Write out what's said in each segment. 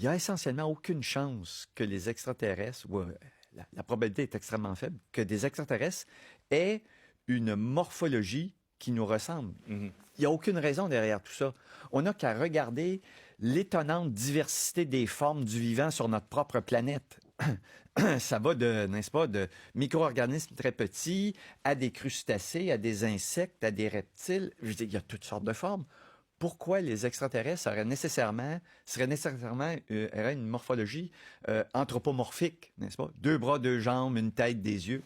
il y a essentiellement aucune chance que les extraterrestres, ou la probabilité est extrêmement faible, que des extraterrestres aient une morphologie qui nous ressemble. Mhm. Il n'y a aucune raison derrière tout ça. On n'a qu'à regarder l'étonnante diversité des formes du vivant sur notre propre planète. Ça va de, n'est-ce pas, de micro-organismes très petits à des crustacés, à des insectes, à des reptiles. Je veux dire, il y a toutes sortes de formes. Pourquoi les extraterrestres auraient auraient une morphologie anthropomorphique, n'est-ce pas? 2 bras, 2 jambes, une tête, des yeux.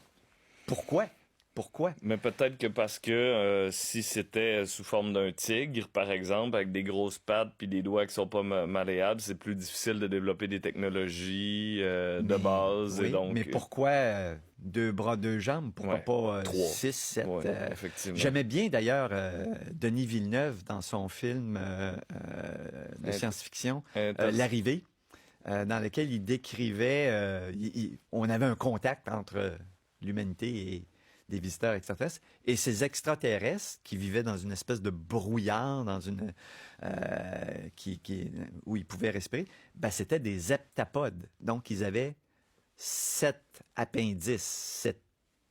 Pourquoi? Pourquoi? Mais peut-être que parce que si c'était sous forme d'un tigre, par exemple, avec des grosses pattes puis des doigts qui sont pas malléables, c'est plus difficile de développer des technologies de base. Oui, Et donc, mais pourquoi 2 bras, 2 jambes? Pourquoi ouais, pas 3. 6, 7? Ouais, effectivement. J'aimais bien d'ailleurs Denis Villeneuve dans son film de science-fiction, L'Arrivée, dans lequel il décrivait, on avait un contact entre l'humanité et des visiteurs extraterrestres, et ces extraterrestres qui vivaient dans une espèce de brouillard, dans une où ils pouvaient respirer, ben c'était des heptapodes. Donc ils avaient 7 appendices, 7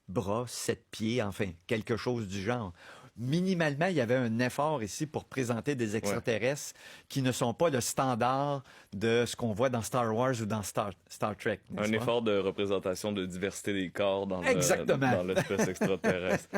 bras, 7 pieds, enfin quelque chose du genre. Minimalement, il y avait un effort ici pour présenter des extraterrestres qui ne sont pas le standard de ce qu'on voit dans Star Wars ou dans Star Trek. Un effort de représentation de diversité des corps dans Exactement. dans l'espèce extraterrestre.